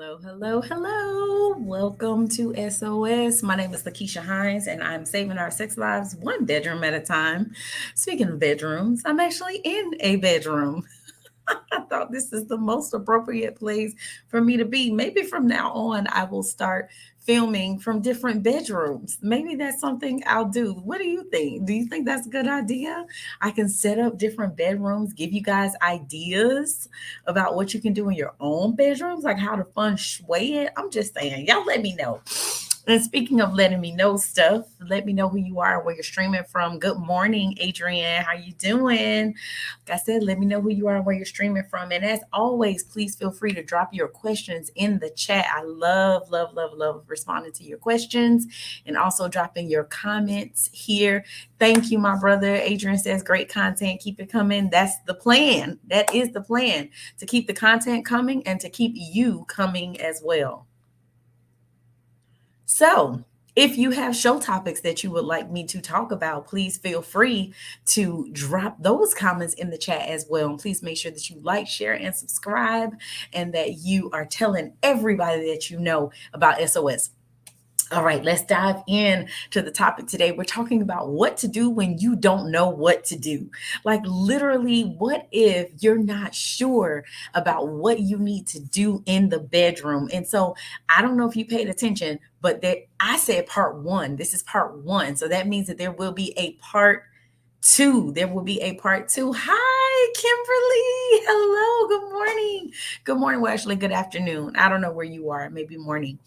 Hello, hello, hello. Welcome to SOS. My name is LaKeesha Hines, and I'm saving our sex lives one bedroom at a time. Speaking of bedrooms, I'm actually in a bedroom. I thought this is the most appropriate place for me to be. Maybe from now on, I will start filming from different bedrooms. Maybe that's something I'll do. What do you think? Do you think that's a good idea? I can set up different bedrooms, give you guys ideas about what you can do in your own bedrooms, like how to feng shui it. I'm just saying, y'all let me know. And speaking of letting me know stuff, let me know who you are, where you're streaming from. Good morning, Adrienne. How you doing? Like I said, let me know who you are, where you're streaming from. And as always, please feel free to drop your questions in the chat. I love, love, love, love responding to your questions and also dropping your comments here. Thank you, my brother. Adrian says, great content. Keep it coming. That's the plan. That is the plan, to keep the content coming and to keep you coming as well. So, if you have show topics that you would like me to talk about, please feel free to drop those comments in the chat as well. And please make sure that you like, share, and subscribe, and that you are telling everybody that you know about SOS. All right, let's dive in to the topic today. We're talking about what to do when you don't know what to do. Like, literally, what if you're not sure about what you need to do in the bedroom? And so, I don't know if you paid attention, but I said part one. This is part one. So, that means that there will be a part two. There will be a part two. Hi, Kimberly. Hello. Good morning. Good morning. Well, actually, good afternoon. I don't know where you are. Maybe morning.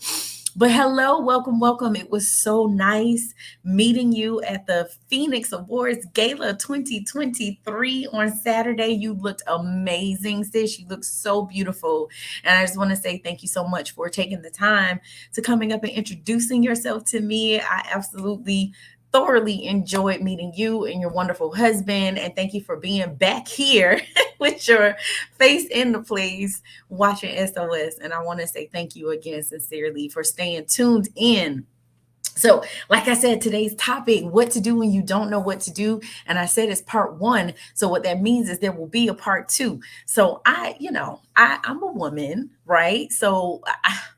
But hello, welcome, welcome. It was so nice meeting you at the Phoenix Awards Gala 2023 on Saturday. You looked amazing, sis. You look so beautiful. And I just want to say thank you so much for taking the time to coming up and introducing yourself to me. I absolutely thoroughly enjoyed meeting you and your wonderful husband. And thank you for being back here with your face in the place watching SOS. And I want to say thank you again sincerely for staying tuned in. So, like I said, today's topic, what to do when you don't know what to do. And I said it's part one. So, what that means is there will be a part two. So, I'm a woman, right? So,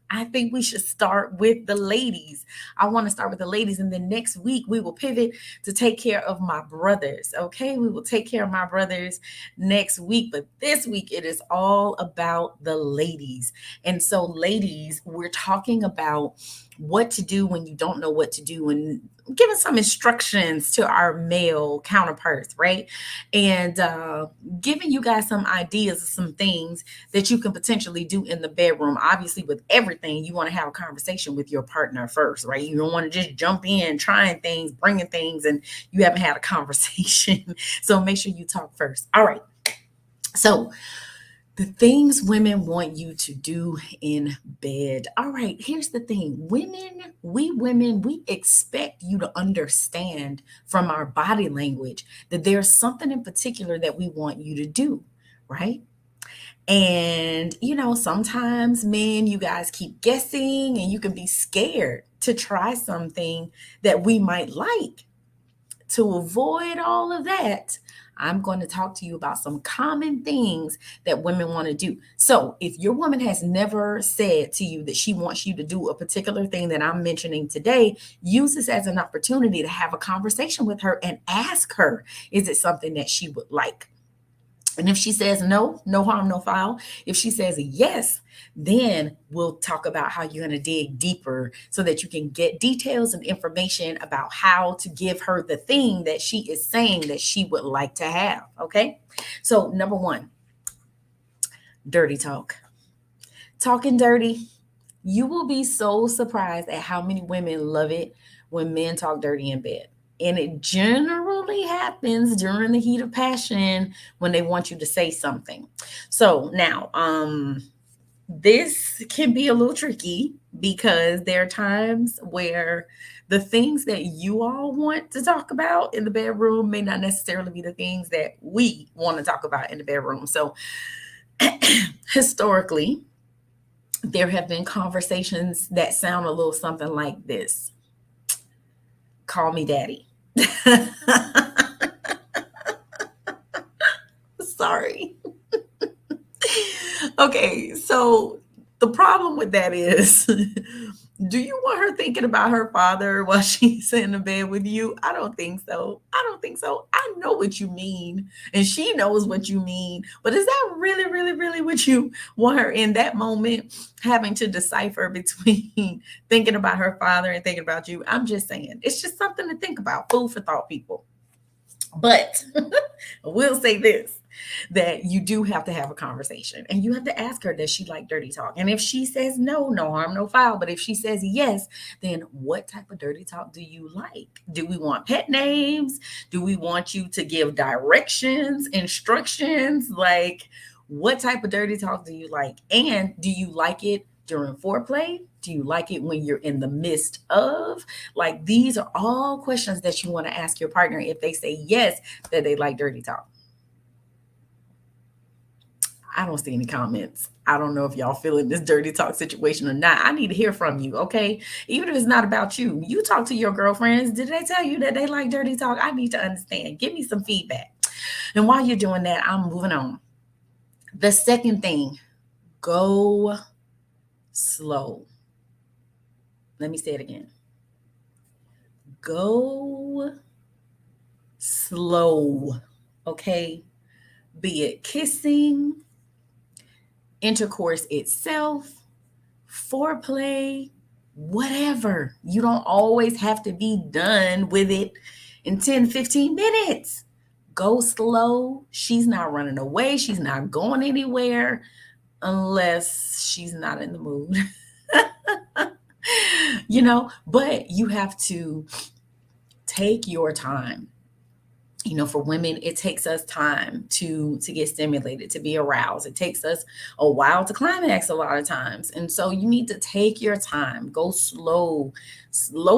I think we should start with the ladies. I want to start with the ladies. And then next week, we will pivot to take care of my brothers. Okay. We will take care of my brothers next week. But this week, it is all about the ladies. And so, ladies, we're talking about what to do when you don't know what to do and giving some instructions to our male counterparts, right? And giving you guys some ideas of some things that you can potentially do in the bedroom. Obviously, with everything, you want to have a conversation with your partner first, right? You don't want to just jump in, trying things, bringing things, and you haven't had a conversation. So make sure you talk first. All right. So, the things women want you to do in bed. All right, here's the thing. Women, we expect you to understand from our body language that there's something in particular that we want you to do, right? And, sometimes men, you guys keep guessing and you can be scared to try something that we might like. To avoid all of that, I'm going to talk to you about some common things that women want to do. So, if your woman has never said to you that she wants you to do a particular thing that I'm mentioning today, use this as an opportunity to have a conversation with her and ask her, is it something that she would like? And if she says no, no harm, no foul. If she says yes, then we'll talk about how you're going to dig deeper so that you can get details and information about how to give her the thing that she is saying that she would like to have. Okay. So, number one, dirty talk. Talking dirty. You will be so surprised at how many women love it when men talk dirty in bed. And it generally happens during the heat of passion when they want you to say something. So now, this can be a little tricky because there are times where the things that you all want to talk about in the bedroom may not necessarily be the things that we want to talk about in the bedroom. So historically, there have been conversations that sound a little something like this. Call me daddy. Sorry. Okay, so The problem with that is, do you want her thinking about her father while she's in the bed with you? I don't think so. I don't think so. I know what you mean, and she knows what you mean. But is that really, really, really what you want her in that moment having to decipher between thinking about her father and thinking about you? I'm just saying, it's just something to think about. Food for thought, people. But I will say this, that you do have to have a conversation and you have to ask her, does she like dirty talk? And if she says no, no harm, no foul. But if she says yes, then what type of dirty talk do you like? Do we want pet names? Do we want you to give directions, instructions? Like, what type of dirty talk do you like? And do you like it during foreplay? Do you like it when you're in the midst of? Like, these are all questions that you want to ask your partner if they say yes, that they like dirty talk. I don't see any comments. I don't know if y'all feeling this dirty talk situation or not. I need to hear from you, okay? Even if it's not about you, you talk to your girlfriends. Did they tell you that they like dirty talk? I need to understand. Give me some feedback. And while you're doing that, I'm moving on. The second thing, go slow. Let me say it again. Go slow, okay? Be it kissing, intercourse itself, foreplay, whatever. You don't always have to be done with it in 10, 15 minutes. Go slow. She's not running away. She's not going anywhere unless she's not in the mood. But you have to take your time. For women, it takes us time to get stimulated, to be aroused. It takes us a while to climax a lot of times. And so you need to take your time, go slow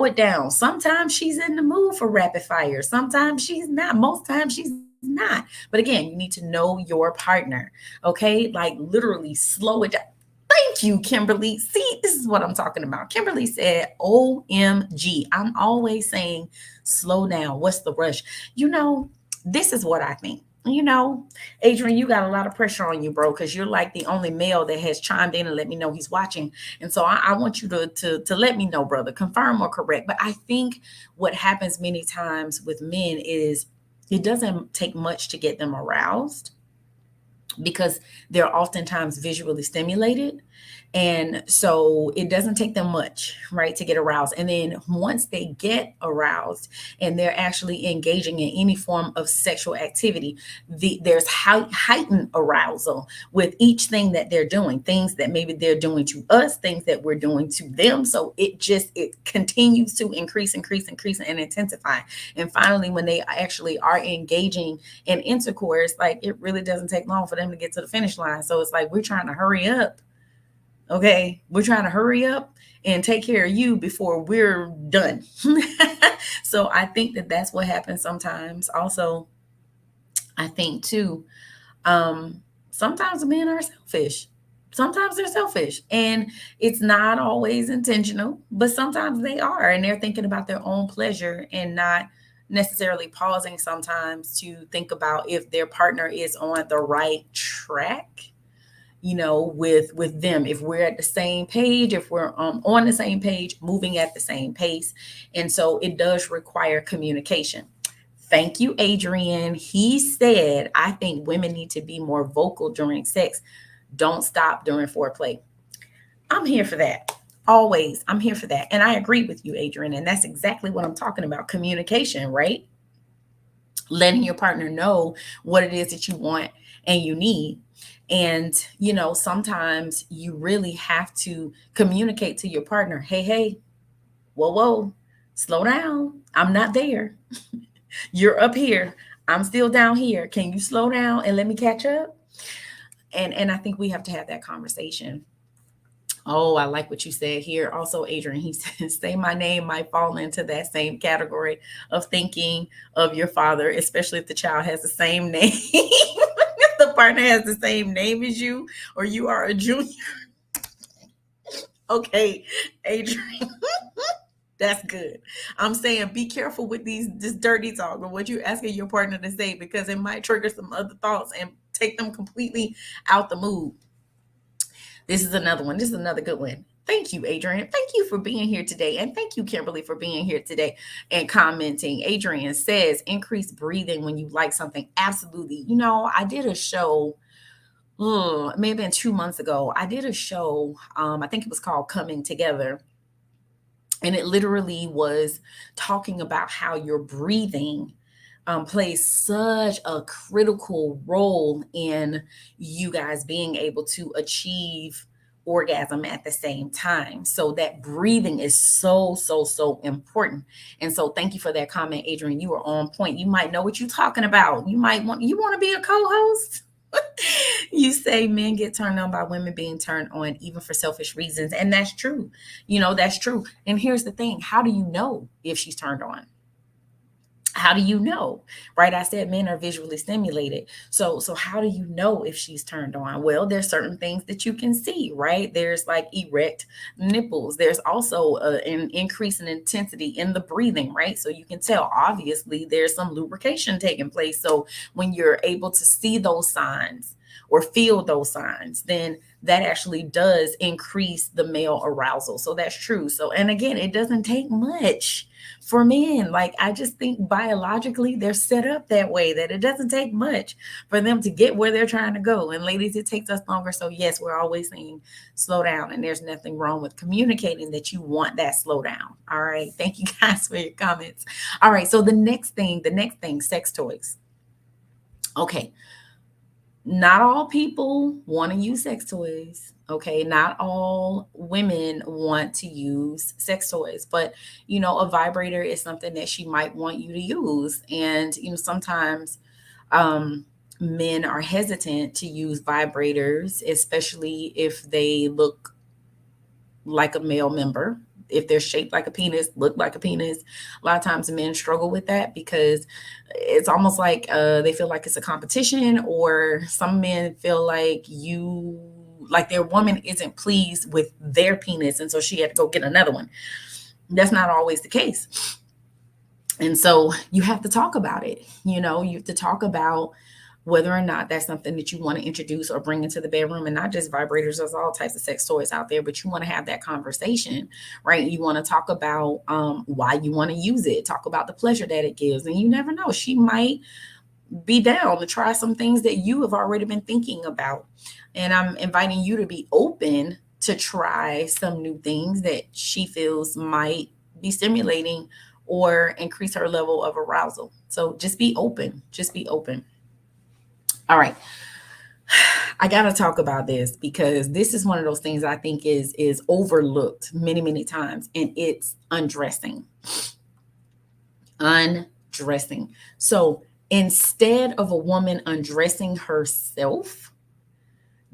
it down. Sometimes she's in the mood for rapid fire. Sometimes she's not. Most times she's not. But again, you need to know your partner. Okay. Like, literally slow it down. Thank you, Kimberly. See, this is what I'm talking about. Kimberly said, OMG. I'm always saying, slow down. What's the rush? This is what I think. Adrian, you got a lot of pressure on you, bro, because you're like the only male that has chimed in and let me know he's watching. And so I want you to let me know, brother, confirm or correct. But I think what happens many times with men is it doesn't take much to get them aroused, because they're oftentimes visually stimulated. And so it doesn't take them much, right, to get aroused. And then once they get aroused and they're actually engaging in any form of sexual activity, there's heightened arousal with each thing that they're doing, things that maybe they're doing to us, things that we're doing to them. So it continues to increase, and intensify. And finally, when they actually are engaging in intercourse, like, it really doesn't take long for them to get to the finish line. So it's like, we're trying to hurry up. Okay, we're trying to hurry up and take care of you before we're done. So I think that's what happens sometimes. Also, I think too, sometimes men are selfish. Sometimes they're selfish, and it's not always intentional, but sometimes they are, and they're thinking about their own pleasure and not necessarily pausing sometimes to think about if their partner is on the right track, with them, if we're at the same page, if we're on the same page, moving at the same pace. And so it does require communication. Thank you, Adrian. He said, I think women need to be more vocal during sex. Don't stop during foreplay. I'm here for that. Always. I'm here for that. And I agree with you, Adrian. And that's exactly what I'm talking about. Communication, right? Letting your partner know what it is that you want and you need. And, sometimes you really have to communicate to your partner, hey, whoa, slow down. I'm not there. You're up here. I'm still down here. Can you slow down and let me catch up? And I think we have to have that conversation. Oh, I like what you said here. Also, Adrian, he says, say my name might fall into that same category of thinking of your father, especially if the child has the same name. If the partner has the same name as you, or you are a junior. Okay, Adrian. That's good. I'm saying be careful with this dirty talk or what you're asking your partner to say, because it might trigger some other thoughts and take them completely out the mood. This is another one. This is another good one. Thank you, Adrian. Thank you for being here today. And thank you, Kimberly, for being here today and commenting. Adrian says, increase breathing when you like something. Absolutely. I did a show, it may have been 2 months ago. I did a show, I think it was called Coming Together. And it literally was talking about how your breathing plays such a critical role in you guys being able to achieve orgasm at the same time. So that breathing is so, so, so important. And so thank you for that comment, Adrian. You are on point. You might know what you're talking about. You want to be a co-host? You say men get turned on by women being turned on even for selfish reasons. And that's true. That's true. And here's the thing. How do you know if she's turned on? How do you know? Right? I said men are visually stimulated. So how do you know if she's turned on? Well, there's certain things that you can see, right? There's like erect nipples. There's also an increase in intensity in the breathing, right? So you can tell, obviously, there's some lubrication taking place. So when you're able to see those signs or feel those signs, then that actually does increase the male arousal. So that's true. So, and again, it doesn't take much for men. Like, I just think biologically they're set up that way that it doesn't take much for them to get where they're trying to go. And ladies, it takes us longer. So yes, we're always saying slow down, and there's nothing wrong with communicating that you want that slow down. All right. Thank you guys for your comments. All right. So the next thing, sex toys. Okay. Not all people want to use sex toys. Okay. Not all women want to use sex toys, but a vibrator is something that she might want you to use. And, sometimes men are hesitant to use vibrators, especially if they look like a male member. If they're shaped like a penis, look like a penis. A lot of times men struggle with that because it's almost like they feel like it's a competition, or some men feel like their woman isn't pleased with their penis, and so she had to go get another one. That's not always the case. And so you have to talk about it. You have to talk about whether or not that's something that you want to introduce or bring into the bedroom. And not just vibrators, there's all types of sex toys out there, but you want to have that conversation, right? You want to talk about why you want to use it, talk about the pleasure that it gives. And you never know, she might be down to try some things that you have already been thinking about. And I'm inviting you to be open to try some new things that she feels might be stimulating or increase her level of arousal. So just be open. Just be open. All right. I got to talk about this because this is one of those things I think is overlooked many, many times, and it's undressing. Undressing. So instead of a woman undressing herself,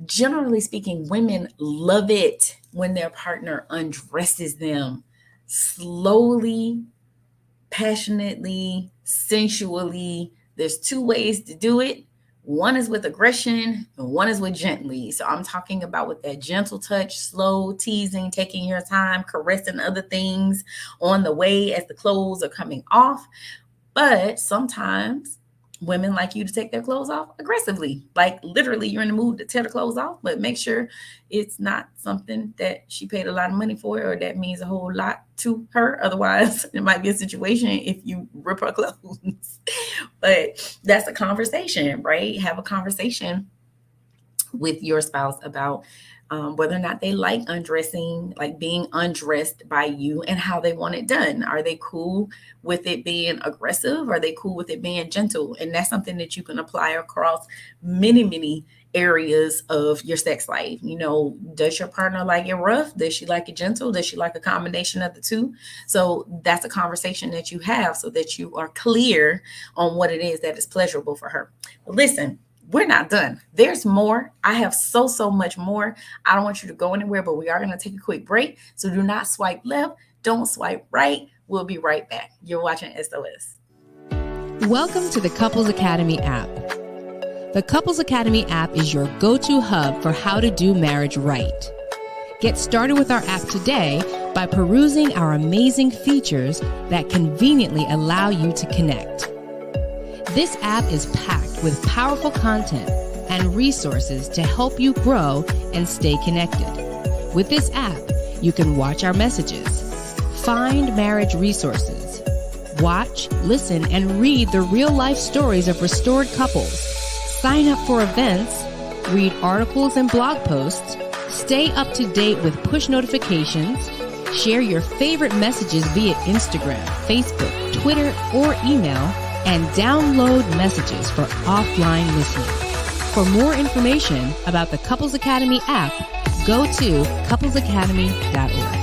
generally speaking, women love it when their partner undresses them slowly, passionately, sensually. There's two ways to do it. One is with aggression and one is with gently. So I'm talking about with that gentle touch, slow teasing, taking your time, caressing other things on the way as the clothes are coming off. But sometimes women like you to take their clothes off aggressively. Like literally you're in the mood to tear the clothes off, but make sure it's not something that she paid a lot of money for or that means a whole lot to her. Otherwise, it might be a situation if you rip her clothes. But that's a conversation, right? Have a conversation with your spouse about whether or not they like undressing, like being undressed by you, and how they want it done. Are they cool with it being aggressive? Are they cool with it being gentle? And that's something that you can apply across many, many areas of your sex life. Does your partner like it rough? Does she like it gentle? Does she like a combination of the two? So that's a conversation that you have so that you are clear on what it is that is pleasurable for her. But listen, we're not done. There's more. I have so much more. I don't want you to go anywhere, but we are going to take a quick break. So do not swipe left. Don't swipe right. We'll be right back. You're watching SOS. Welcome to the Couples Academy app. The Couples Academy app is your go-to hub for how to do marriage right. Get started with our app today by perusing our amazing features that conveniently allow you to connect. This app is packed with powerful content and resources to help you grow and stay connected. With this app, you can watch our messages, find marriage resources, watch, listen, and read the real-life stories of restored couples, sign up for events, read articles and blog posts, stay up to date with push notifications, share your favorite messages via Instagram, Facebook, Twitter, or email, and download messages for offline listening. For more information about the Couples Academy app, go to couplesacademy.org.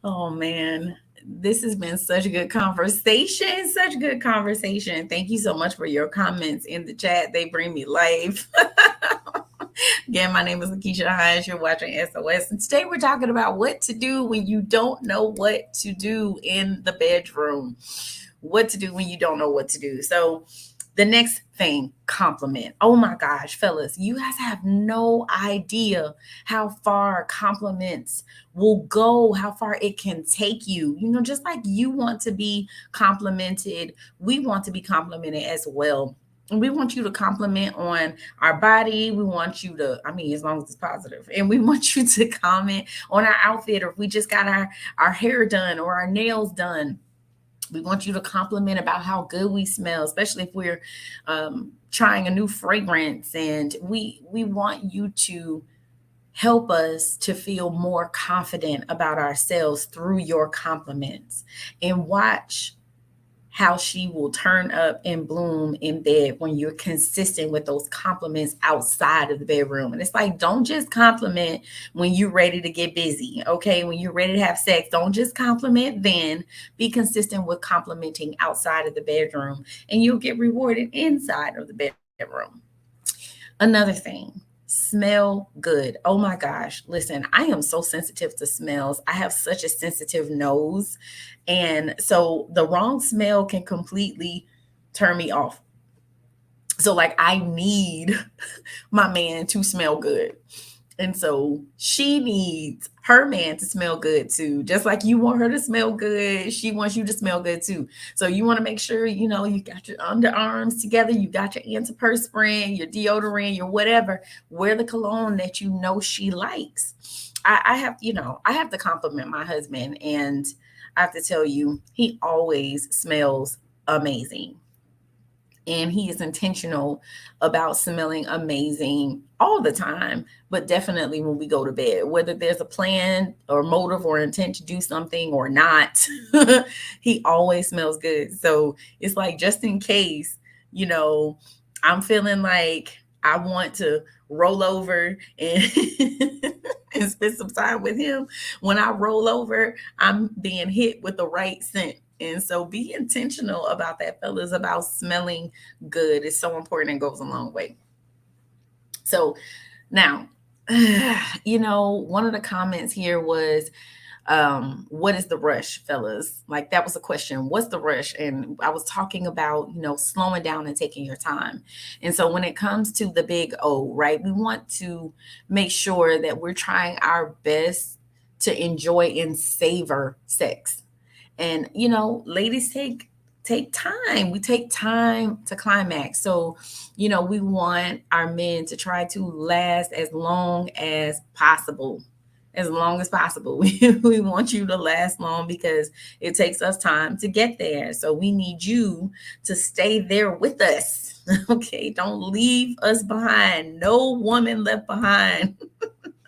Oh man, this has been such a good conversation. Such a good conversation. Thank you so much for your comments in the chat. They bring me life. Again, my name is LaKeesha Hines. You're watching SOS. And today we're talking about what to do when you don't know what to do in the bedroom. What to do when you don't know what to do. So the next thing, compliment. Oh my gosh, fellas, you guys have no idea how far compliments will go, how far it can take you. You know, just like you want to be complimented, we want to be complimented as well. And we want you to compliment on our body. We want you to, I mean, as long as it's positive. And we want you to comment on our outfit, or if we just got our hair done or our nails done. We want you to compliment about how good we smell, especially if we're trying a new fragrance. And we want you to help us to feel more confident about ourselves through your compliments. And watch how she will turn up and bloom in bed when you're consistent with those compliments outside of the bedroom. And it's like, don't just compliment when you're ready to get busy. Okay. When you're ready to have sex, don't just compliment then. Be consistent with complimenting outside of the bedroom, and you'll get rewarded inside of the bedroom. Another thing, smell good. Oh my gosh. Listen, I am so sensitive to smells. I have such a sensitive nose. And so the wrong smell can completely turn me off. So, like, I need my man to smell good. And so she needs her man to smell good too. Just like you want her to smell good, she wants you to smell good too. So you want to make sure, you know, you got your underarms together, you got your antiperspirant, your deodorant, your whatever. Wear the cologne that you know she likes. I have, you know, I have to compliment my husband, and I have to tell you, he always smells amazing. And he is intentional about smelling amazing all the time, but definitely when we go to bed, whether there's a plan or motive or intent to do something or not, he always smells good. So it's like, just in case, you know, I'm feeling like I want to roll over and and spend some time with him. When I roll over, I'm being hit with the right scent. And so be intentional about that, fellas, about smelling good. It's so important and goes a long way. So now, you know, one of the comments here was, What is the rush, fellas? Like, that was a question. What's the rush? And I was talking about, slowing down and taking your time. And so when it comes to the big O, right, we want to make sure that we're trying our best to enjoy and savor sex. And ladies take time. We take time to climax. So we want our men to try to last as long as possible. As long as possible. We want you to last long because it takes us time to get there. So we need you to stay there with us. Okay, don't leave us behind. No woman left behind.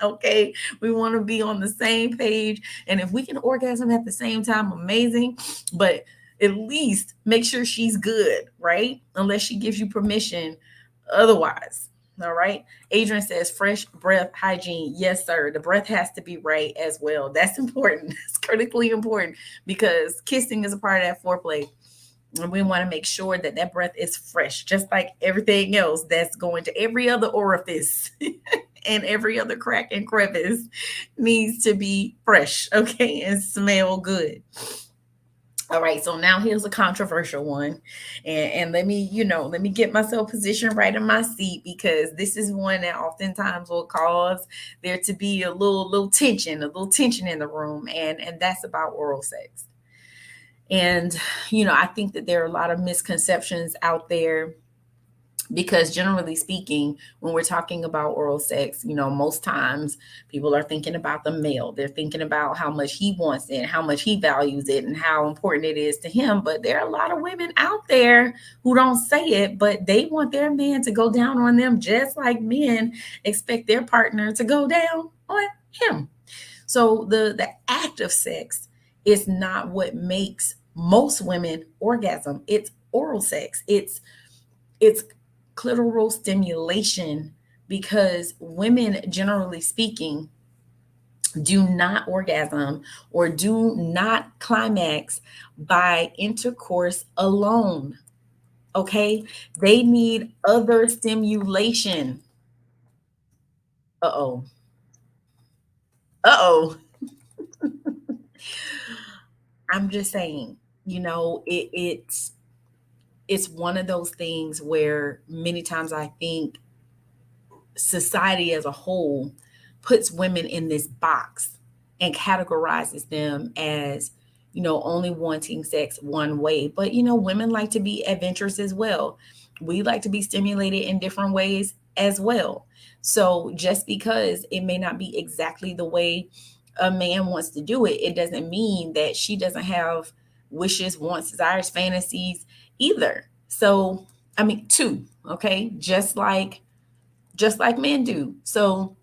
Okay, we want to be on the same page. And if we can orgasm at the same time, amazing. But at least make sure she's good, right? Unless she gives you permission otherwise. All right. Adrian says fresh breath hygiene. Yes, sir. The breath has to be right as well. That's important. That's critically important because kissing is a part of that foreplay. And we want to make sure that that breath is fresh, just like everything else that's going to every other orifice and every other crack and crevice needs to be fresh, okay, and smell good. All right, so now here's a controversial one, and let me get myself positioned right in my seat because this is one that oftentimes will cause there to be a little tension in the room, and that's about oral sex. And I think that there are a lot of misconceptions out there because generally speaking, when we're talking about oral sex, most times people are thinking about the male. They're thinking about how much he wants it, how much he values it, and how important it is to him. But there are a lot of women out there who don't say it, but they want their man to go down on them just like men expect their partner to go down on him. So the act of sex is not what makes most women orgasm. It's oral sex. It's clitoral stimulation because women, generally speaking, do not orgasm or do not climax by intercourse alone. Okay? They need other stimulation. Uh oh. Uh oh. I'm just saying, it's one of those things where many times I think society as a whole puts women in this box and categorizes them as only wanting sex one way. But women like to be adventurous as well. We like to be stimulated in different ways as well. So just because it may not be exactly the way a man wants to do it, it doesn't mean that she doesn't have wishes, wants, desires, fantasies either. So I mean, too, okay, just like men do. So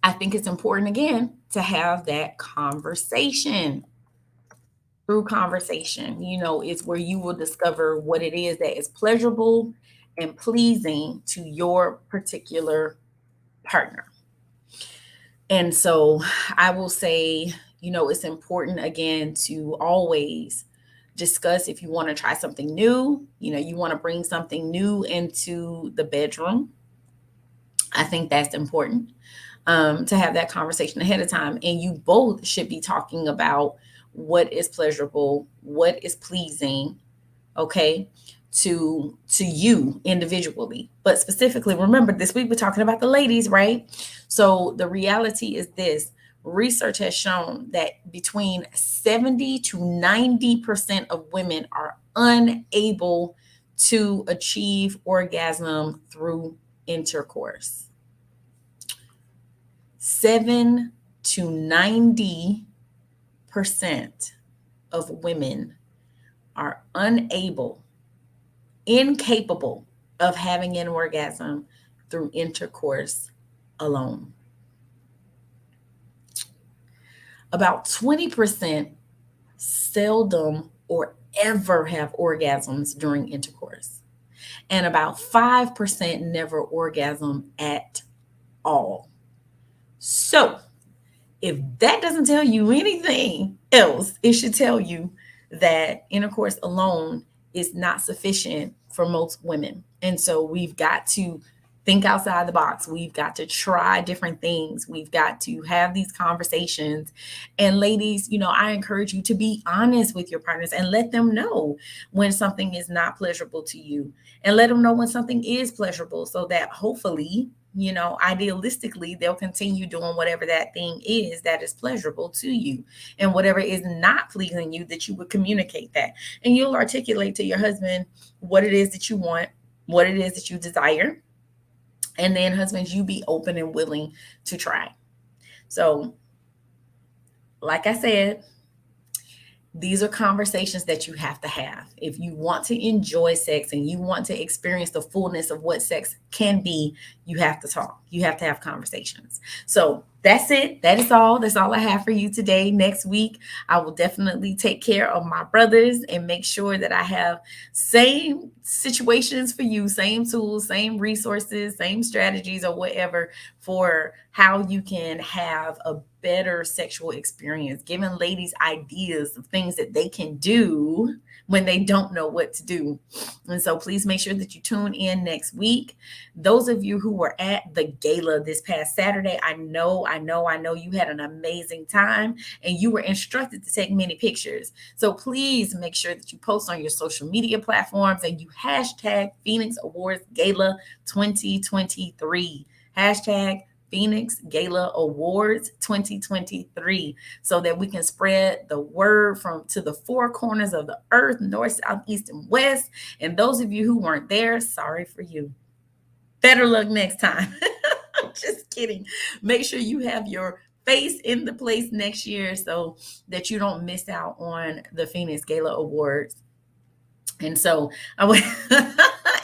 I think it's important again to have that conversation. Through conversation, it's where you will discover what it is that is pleasurable and pleasing to your particular partner. And so I will say, it's important again to always discuss if you want to try something new, you want to bring something new into the bedroom. I think that's important to have that conversation ahead of time. And you both should be talking about what is pleasurable, what is pleasing, okay, to you individually. But specifically, remember this week we're talking about the ladies, right? So the reality is this. Research has shown that between 70 to 90% of women are unable to achieve orgasm through intercourse. 7 to 90% of women are unable, incapable of having an orgasm through intercourse alone. About 20% seldom or ever have orgasms during intercourse. And about 5% never orgasm at all. So, if that doesn't tell you anything else, it should tell you that intercourse alone is not sufficient for most women. And so we've got to think outside the box. We've got to try different things. We've got to have these conversations. And ladies, I encourage you to be honest with your partners and let them know when something is not pleasurable to you, and let them know when something is pleasurable, so that hopefully, idealistically, they'll continue doing whatever that thing is that is pleasurable to you. And whatever is not pleasing you, that you would communicate that. And you'll articulate to your husband what it is that you want, what it is that you desire. And then, husbands, you be open and willing to try. So, like I said, these are conversations that you have to have. If you want to enjoy sex and you want to experience the fullness of what sex can be, you have to talk. You have to have conversations. So that's it. That is all. That's all I have for you today. Next week, I will definitely take care of my brothers and make sure that I have same situations for you, same tools, same resources, same strategies, or whatever, for how you can have a better sexual experience, giving ladies ideas of things that they can do when they don't know what to do. And so please make sure that you tune in next week. Those of you who were at the gala this past Saturday, I know you had an amazing time and you were instructed to take many pictures. So please make sure that you post on your social media platforms and you hashtag Phoenix Awards Gala 2023. Hashtag Phoenix Gala Awards 2023, so that we can spread the word from to the four corners of the earth, north, south, east, and west. And those of you who weren't there, sorry for you. Better luck next time. Just kidding. Make sure you have your face in the place next year so that you don't miss out on the Phoenix Gala Awards. And so I went,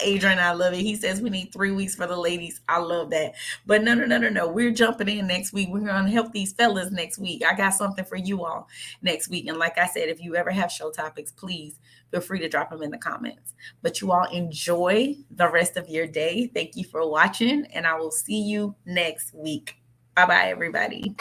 Adrian, I love it. He says we need 3 weeks for the ladies. I love that. But no. We're jumping in next week. We're going to help these fellas next week. I got something for you all next week. And like I said, if you ever have show topics, please feel free to drop them in the comments. But you all enjoy the rest of your day. Thank you for watching, and I will see you next week. Bye bye, everybody.